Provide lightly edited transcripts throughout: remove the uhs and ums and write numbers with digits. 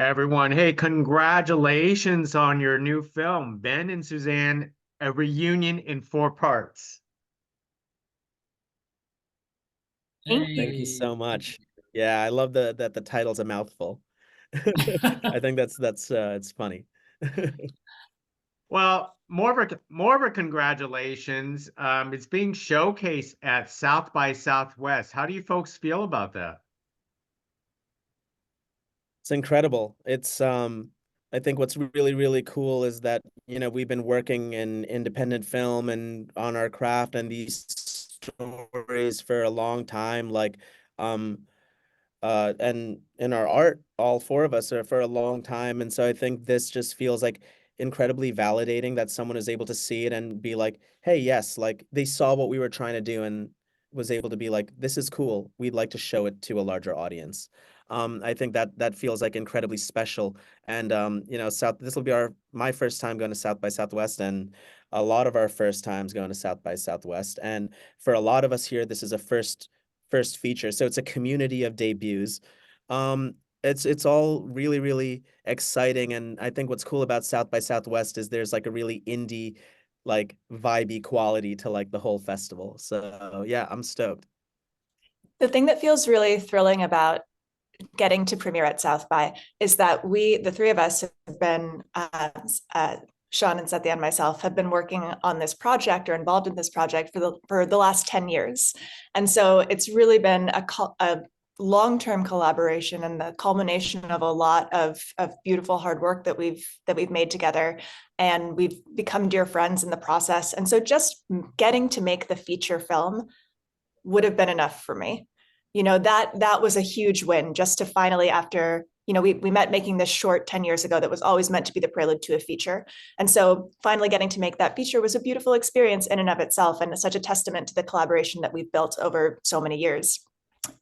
everyone. Hey, congratulations on your new film, Ben and Suzanne, a reunion in four parts. Thank Thank you. you so much. Yeah, I love that the title's a mouthful. I think that's it's funny. Well, more of a congratulations. It's being showcased at South by Southwest. How do you folks feel about that? It's incredible. It's I think what's really cool is that, we've been working in independent film and on our craft and these stories for a long time. Um and in our art, all four of us are for a long time. And so I think this just feels like incredibly validating that someone is able to see it and be like, hey, yes, like they saw what we were trying to do and was able to be like, this is cool. We'd like to show it to a larger audience. I think that feels like incredibly special. And this will be my first time going to South by Southwest and a lot of our first times going to South by Southwest. And for a lot of us here, this is a first feature. So it's a community of debuts. It's all really exciting, and I think what's cool about South by Southwest is there's like a really indie, like vibey quality to like the whole festival. So yeah, I'm stoked. The thing that feels really thrilling about getting to premiere at South by is that the three of us, have been, Shaun and Sathya and myself, have been working on this project or involved in this project for the last 10 years. And so it's really been a long-term collaboration and the culmination of a lot of beautiful hard work that we've made together. And we've become dear friends in the process. And so just getting to make the feature film would have been enough for me. That was a huge win, just to finally, after we met making this short 10 years ago that was always meant to be the prelude to a feature. And so finally getting to make that feature was a beautiful experience in and of itself, and such a testament to the collaboration that we've built over so many years.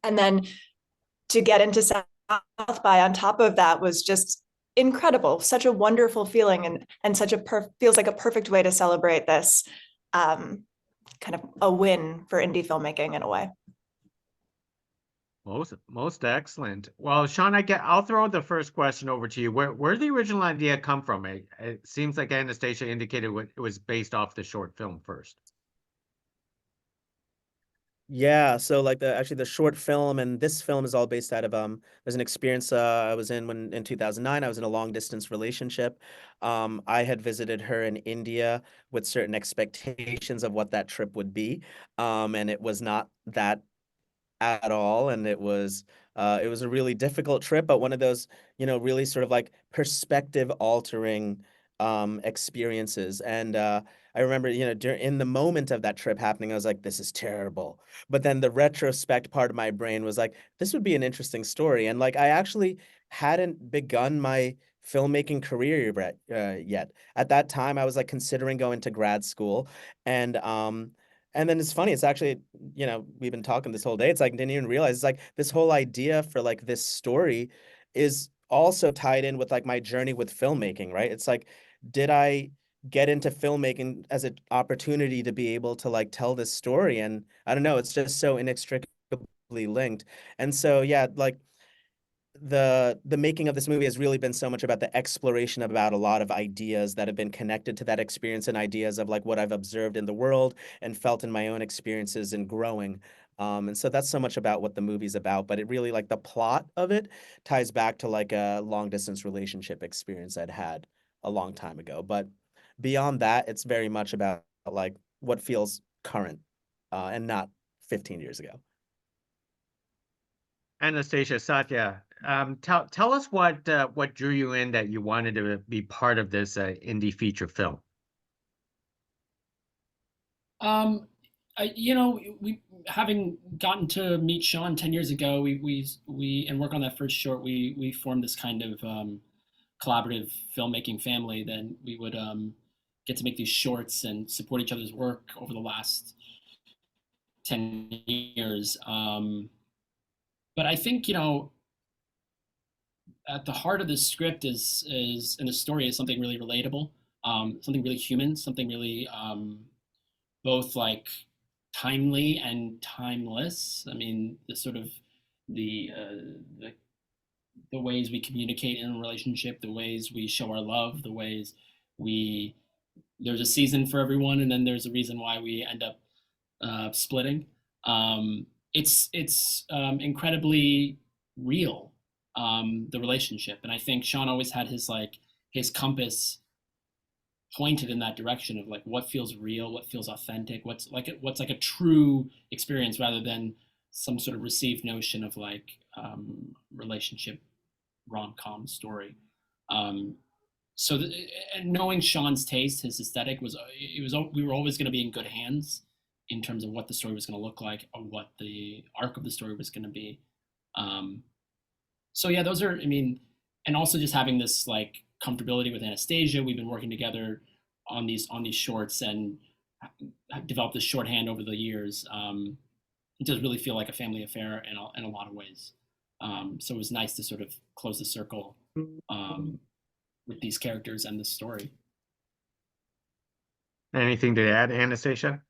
And then to get into South by on top of that was just incredible, such a wonderful feeling, and feels like a perfect way to celebrate this, kind of a win for indie filmmaking in a way. Most excellent. Well, Shaun, I'll throw the first question over to you. Where did the original idea come from? It seems like Anastasia indicated it was based off the short film first. Yeah, so like the short film and this film is all based out of there's an experience I was in when in 2009 I was in a long distance relationship. I had visited her in India with certain expectations of what that trip would be. And it was not that at all, and it was a really difficult trip, but one of those, really sort of like perspective altering experiences. And I remember, in the moment of that trip happening, I was like, this is terrible. But then the retrospect part of my brain was like, this would be an interesting story. And like I actually hadn't begun my filmmaking career yet. At that time, I was like considering going to grad school, and and then it's funny, it's actually, we've been talking this whole day. It's like, didn't even realize it's like this whole idea for like this story is also tied in with like my journey with filmmaking, right? It's like, did I get into filmmaking as an opportunity to be able to like tell this story? And I don't know, it's just so inextricably linked. And so, yeah, like the making of this movie has really been so much about the exploration about a lot of ideas that have been connected to that experience and ideas of like what I've observed in the world and felt in my own experiences and growing. And so that's so much about what the movie's about, but it really like the plot of it ties back to like a long distance relationship experience I'd had a long time ago. But beyond that, it's very much about like what feels current, and not 15 years ago. Anastasia, Satya, tell us what drew you in that you wanted to be part of this indie feature film. Um, we having gotten to meet Shaun 10 years ago, we and work on that first short, we formed this kind of collaborative filmmaking family. Then we would get to make these shorts and support each other's work over the last 10 years. But I think, at the heart of this script is and the story is something really relatable, something really human, something really both like timely and timeless. I mean, the sort of the the ways we communicate in a relationship, the ways we show our love, the ways we there's a season for everyone, and then there's a reason why we end up splitting. It's incredibly real, the relationship, and I think Shaun always had his compass pointed in that direction of like what feels real, what feels authentic, what's like a true experience rather than some sort of received notion of like relationship rom-com story. So and knowing Shaun's taste, his aesthetic we were always going to be in good hands in terms of what the story was going to look like or what the arc of the story was going to be. So yeah, those are, I mean, and also just having this like comfortability with Anastasia. We've been working together on these shorts and have developed this shorthand over the years. It does really feel like a family affair in a lot of ways. So it was nice to sort of close the circle with these characters and this story. Anything to add, Anastasia?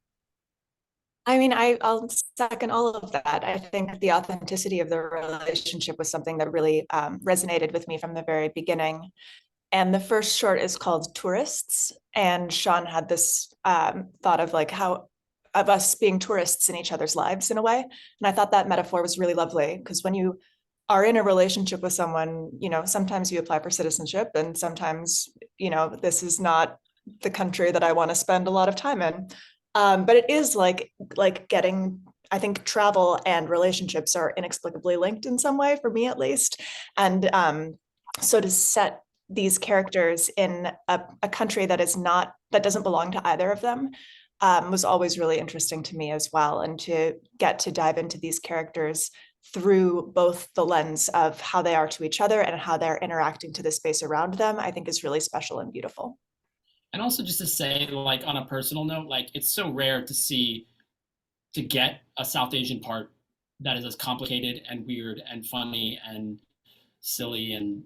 I mean, I'll second all of that. I think the authenticity of the relationship was something that really resonated with me from the very beginning. And the first short is called Tourists. And Shaun had this thought of like how of us being tourists in each other's lives in a way. And I thought that metaphor was really lovely because when you are in a relationship with someone, you know, sometimes you apply for citizenship and sometimes, you know, this is not the country that I want to spend a lot of time in. But it is like getting, I think travel and relationships are inexplicably linked in some way, for me at least. And so to set these characters in a country that doesn't belong to either of them was always really interesting to me as well. And to get to dive into these characters through both the lens of how they are to each other and how they're interacting to the space around them, I think is really special and beautiful. And also just to say, like on a personal note, like it's so rare to get a South Asian part that is as complicated and weird and funny and silly and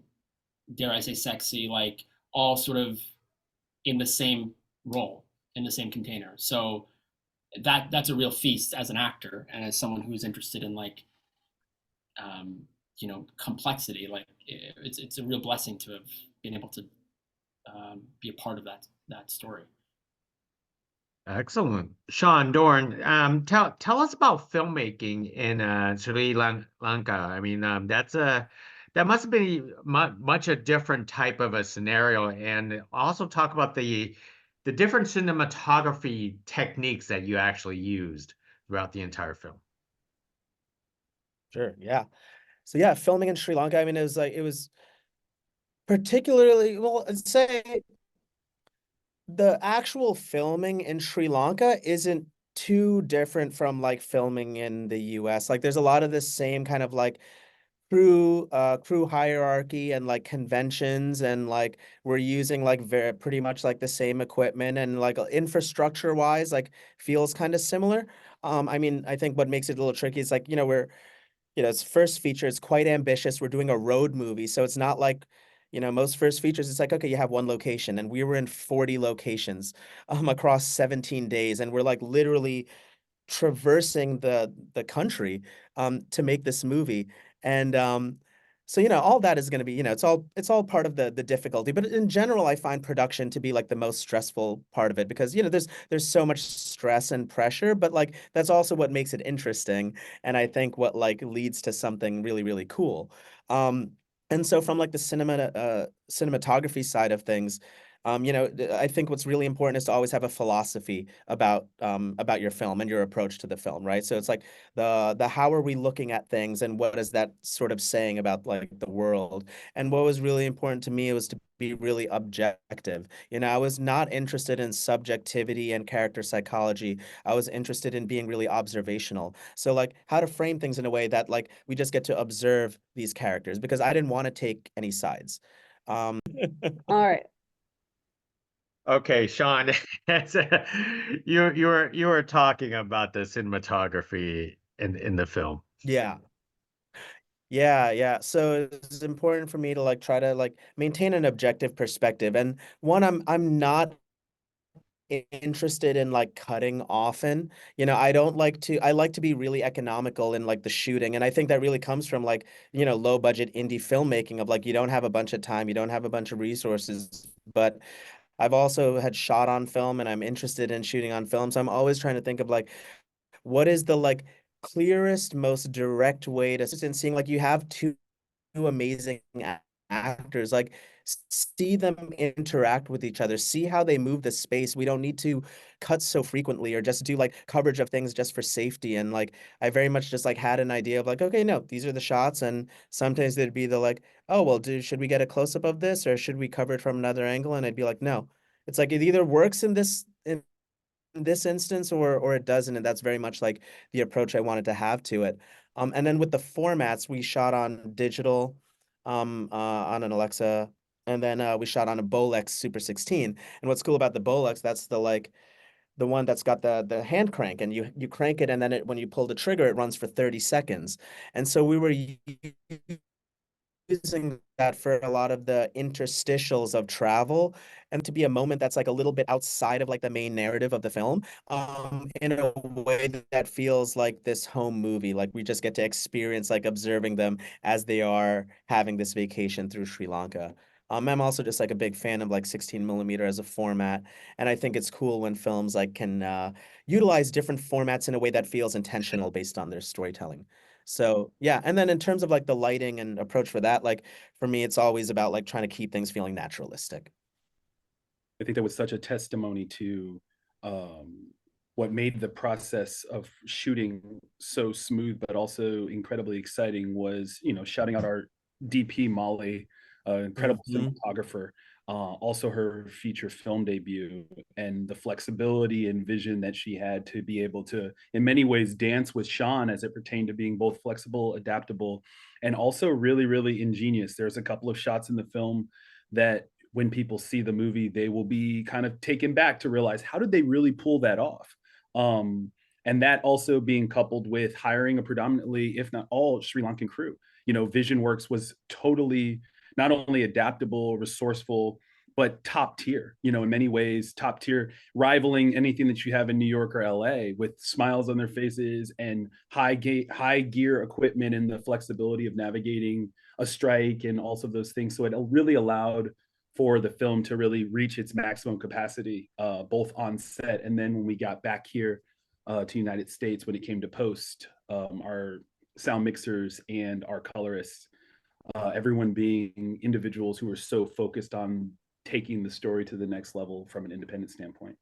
dare I say sexy, like all sort of in the same role, in the same container. So that's a real feast as an actor and as someone who's interested in like you know, complexity. Like it's a real blessing to have been able to be a part of that story. Excellent. Shaun, Doron, tell us about filmmaking in Sri Lanka. I mean, that must have been much a different type of a scenario, and also talk about the different cinematography techniques that you actually used throughout the entire film. Sure, yeah. So yeah, filming in Sri Lanka, I mean, it was particularly, well, I'd say the actual filming in Sri Lanka isn't too different from like filming in the US. Like there's a lot of the same kind of like crew hierarchy and like conventions, and like we're using like pretty much like the same equipment, and like infrastructure wise like feels kind of similar. I mean, I think what makes it a little tricky is like, you know, its first feature is quite ambitious. We're doing a road movie, so it's not like, you know, most first features, it's like, okay, you have one location, and we were in 40 locations across 17 days, and we're like literally traversing the country to make this movie. And so, you know, all that is going to be, you know, it's all part of the difficulty. But in general, I find production to be like the most stressful part of it, because, you know, there's so much stress and pressure, but like that's also what makes it interesting, and I think what like leads to something really, really cool. And so from like the cinematography side of things, you know, I think what's really important is to always have a philosophy about your film and your approach to the film, right? So it's like the how are we looking at things, and what is that sort of saying about like the world? And what was really important to me was to be really objective. You know, I was not interested in subjectivity and character psychology. I was interested in being really observational. So like how to frame things in a way that like we just get to observe these characters, because I didn't want to take any sides. All right. Okay, Shaun, you were talking about the cinematography in the film. Yeah. Yeah. So it's important for me to like try to like maintain an objective perspective. And one, I'm not interested in like cutting often. You know, I like to be really economical in like the shooting. And I think that really comes from like, you know, low budget indie filmmaking of like, you don't have a bunch of time, you don't have a bunch of resources, but I've also had shot on film and I'm interested in shooting on film. So I'm always trying to think of like, what is the like clearest, most direct way to, and seeing like you have two amazing actors, like see them interact with each other, see how they move the space. We don't need to cut so frequently or just do like coverage of things just for safety. And like I very much just like had an idea of like, okay, no, these are the shots. And sometimes there'd be the like, oh well, should we get a close-up of this or should we cover it from another angle? And I'd be like, no. It's like it either works in this instance or it doesn't, and that's very much like the approach I wanted to have to it. And then with the formats, we shot on digital, on an Alexa, and then we shot on a Bolex Super 16. And what's cool about the Bolex, that's the like the one that's got the hand crank, and you crank it, and then when you pull the trigger, it runs for 30 seconds. And so we were using that for a lot of the interstitials of travel and to be a moment that's like a little bit outside of like the main narrative of the film, in a way that feels like this home movie, like we just get to experience like observing them as they are having this vacation through Sri Lanka. I'm also just like a big fan of like 16mm as a format, and I think it's cool when films like can utilize different formats in a way that feels intentional based on their storytelling. So yeah, and then in terms of like the lighting and approach for that, like for me, it's always about like trying to keep things feeling naturalistic. I think that was such a testimony to what made the process of shooting so smooth, but also incredibly exciting was, you know, shouting out our DP Molly, incredible cinematographer, also her feature film debut, and the flexibility and vision that she had to be able to, in many ways, dance with Shaun as it pertained to being both flexible, adaptable, and also really, really ingenious. There's a couple of shots in the film that when people see the movie, they will be kind of taken back to realize, how did they really pull that off? And that also being coupled with hiring a predominantly, if not all, Sri Lankan crew. You know, VisionWorks was totally not only adaptable, resourceful, but top tier, you know, in many ways, top tier, rivaling anything that you have in New York or LA, with smiles on their faces and high gear equipment and the flexibility of navigating a strike and also those things. So it really allowed for the film to really reach its maximum capacity, both on set and then when we got back here to United States, when it came to post, our sound mixers and our colorists, everyone being individuals who were so focused on taking the story to the next level from an independent standpoint.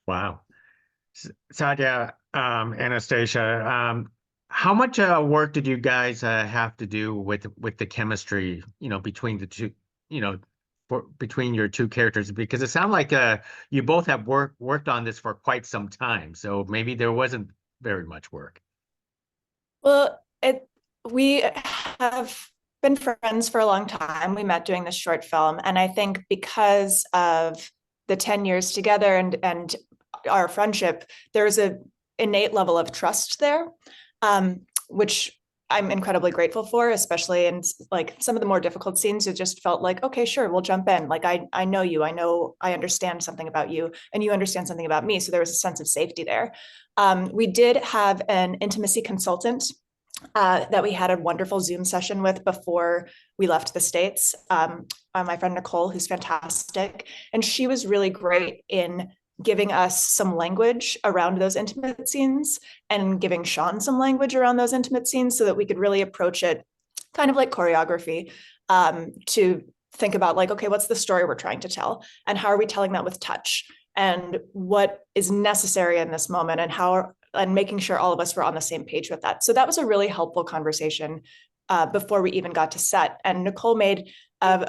Wow. Sathya, Anastasia, how much work did you guys have to do with the chemistry, you know, between the two, you know, between your two characters? Because it sounded like you both have worked on this for quite some time, so maybe there wasn't very much work. Well, we have been friends for a long time. We met doing this short film, and I think because of the 10 years together and our friendship, there's an innate level of trust there, which I'm incredibly grateful for, especially in like some of the more difficult scenes. It just felt like, okay, sure, we'll jump in. Like I know you, I understand something about you, and you understand something about me. So there was a sense of safety there. We did have an intimacy consultant that we had a wonderful Zoom session with before we left the States. My friend Nicole, who's fantastic, and she was really great in giving us some language around those intimate scenes and giving Shaun some language around those intimate scenes so that we could really approach it kind of like choreography, to think about like, okay, what's the story we're trying to tell, and how are we telling that with touch, and what is necessary in this moment, and making sure all of us were on the same page with that. So that was a really helpful conversation before we even got to set. And Nicole made a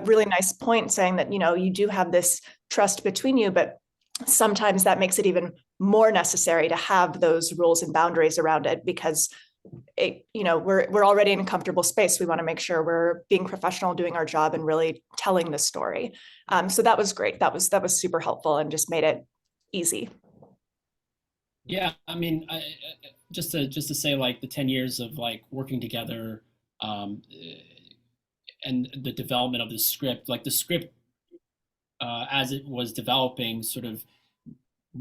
really nice point saying that, you know, you do have this trust between you, but sometimes that makes it even more necessary to have those rules and boundaries around it, because we're already in a comfortable space. We want to make sure we're being professional, doing our job, and really telling the story. So that was great. That was super helpful and just made it easy. Yeah, I mean, just to say, like, the 10 years of like working together, and the development of the script, like the script as it was developing, sort of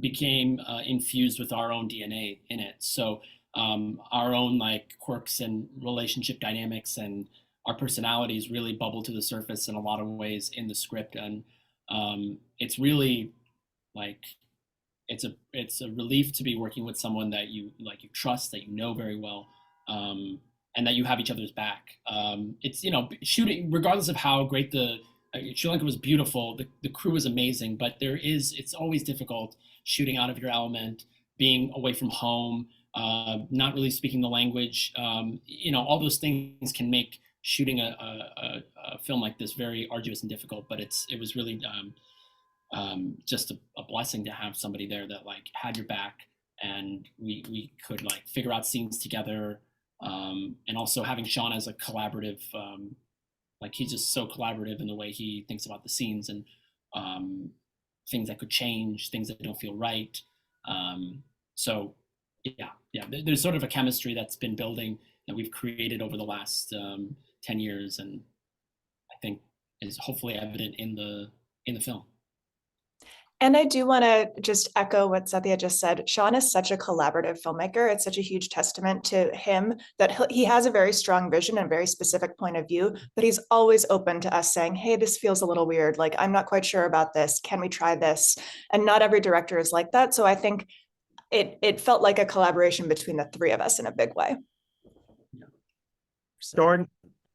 became infused with our own DNA in it. So our own like quirks and relationship dynamics and our personalities really bubble to the surface in a lot of ways in the script, and it's really like it's a relief to be working with someone that you trust, that you know very well, and that you have each other's back. It's, you know, shooting, regardless of how great the Sri Lanka was beautiful, the crew was amazing, but it's always difficult shooting out of your element, being away from home, not really speaking the language. You know, all those things can make shooting a film like this very arduous and difficult, but it was really just a blessing to have somebody there that like had your back, and we could like figure out scenes together, and also having Shaun as a collaborative, like he's just so collaborative in the way he thinks about the scenes, and things that could change, things that don't feel right. So yeah, there's sort of a chemistry that's been building that we've created over the last 10 years, and I think is hopefully evident in the film. And I do want to just echo what Sathya just said. Shaun is such a collaborative filmmaker. It's such a huge testament to him that he has a very strong vision and a very specific point of view, but he's always open to us saying, hey, this feels a little weird. Like, I'm not quite sure about this. Can we try this? And not every director is like that. So I think it felt like a collaboration between the three of us in a big way. Doron,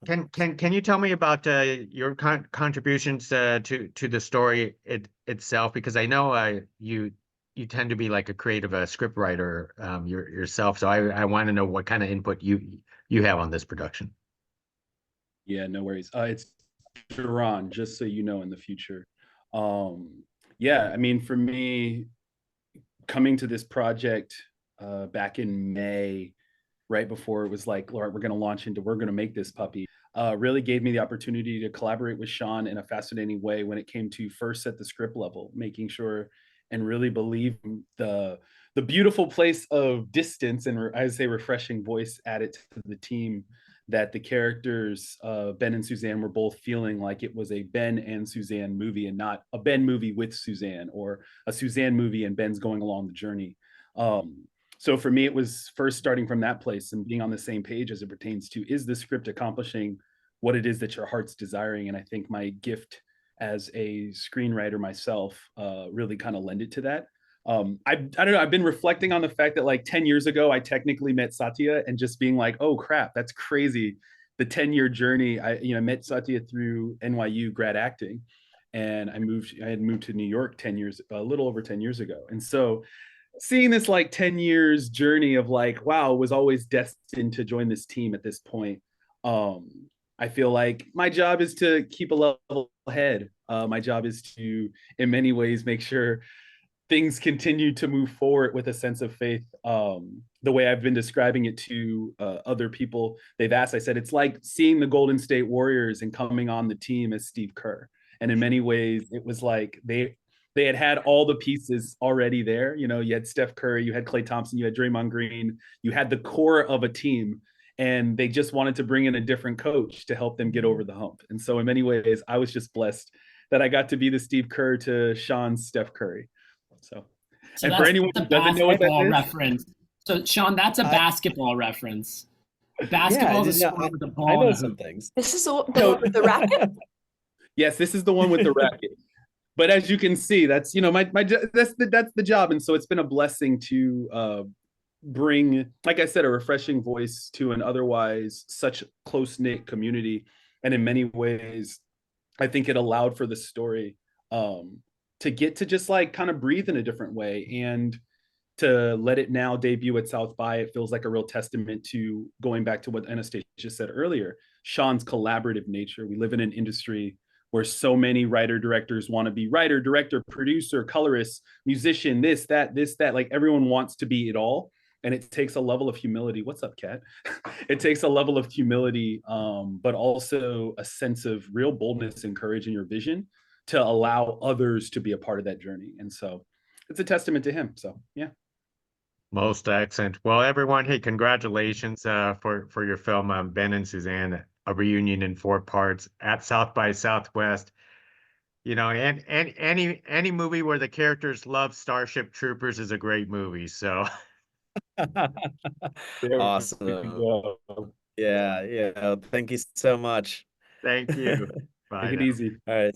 can you tell me about your contributions to the story itself? Because I know you tend to be like a creative script writer yourself. So I want to know what kind of input you have on this production. Yeah, no worries. It's Doron, just so you know, in the future. Yeah, I mean, for me, coming to this project back in May, right before it was like, Laura, we're going to make this puppy, really gave me the opportunity to collaborate with Shaun in a fascinating way when it came to first at the script level, making sure and really believe the beautiful place of distance and, I would say, refreshing voice added to the team, that the characters, Ben and Suzanne, were both feeling like it was a Ben and Suzanne movie and not a Ben movie with Suzanne, or a Suzanne movie and Ben's going along the journey. So for me, it was first starting from that place and being on the same page as it pertains to, is the script accomplishing what it is that your heart's desiring? And I think my gift as a screenwriter myself really kind of lended to that. I don't know, I've been reflecting on the fact that like 10 years ago, I technically met Sathya, and just being like, oh crap, that's crazy. The 10-year journey, I met Sathya through NYU grad acting, and I had moved to New York a little over 10 years ago. And so seeing this like 10 years journey of like, wow, was always destined to join this team at this point. I feel like my job is to keep a level head. My job is to, in many ways, make sure things continue to move forward with a sense of faith. The way I've been describing it to other people they've asked, I said, it's like seeing the Golden State Warriors and coming on the team as Steve Kerr. And in many ways, it was like they had all the pieces already there. You know, you had Steph Curry, you had Klay Thompson, you had Draymond Green, you had the core of a team, and they just wanted to bring in a different coach to help them get over the hump. And so in many ways, I was just blessed that I got to be the Steve Kerr to Shaun's Steph Curry. So and for anyone who doesn't know what that is, reference. So Shaun, that's a basketball reference. Basketball is a sport with the ball. I know some things. This is the one with the racket? Yes, this is the one with the racket. But as you can see, that's, you know, that's the job. And so it's been a blessing to bring, like I said, a refreshing voice to an otherwise such close-knit community. And in many ways, I think it allowed for the story to get to just like kind of breathe in a different way, and to let it now debut at South by. It feels like a real testament to, going back to what Anastasia said earlier, Shaun's collaborative nature. We live in an industry where so many writer-directors want to be writer, director, producer, colorist, musician, this, that, like everyone wants to be it all. And it takes a level of humility. What's up, Kat? It takes a level of humility, but also a sense of real boldness and courage in your vision to allow others to be a part of that journey. And so it's a testament to him. So, yeah. Most excellent. Well, everyone, hey, congratulations for your film, Ben and Suzanne, a reunion in 4 parts at South by Southwest. You know, and any movie where the characters love Starship Troopers is a great movie. So There we Awesome. go. Yeah, yeah. Thank you so much. thank you. Take Bye it now. easy. All right.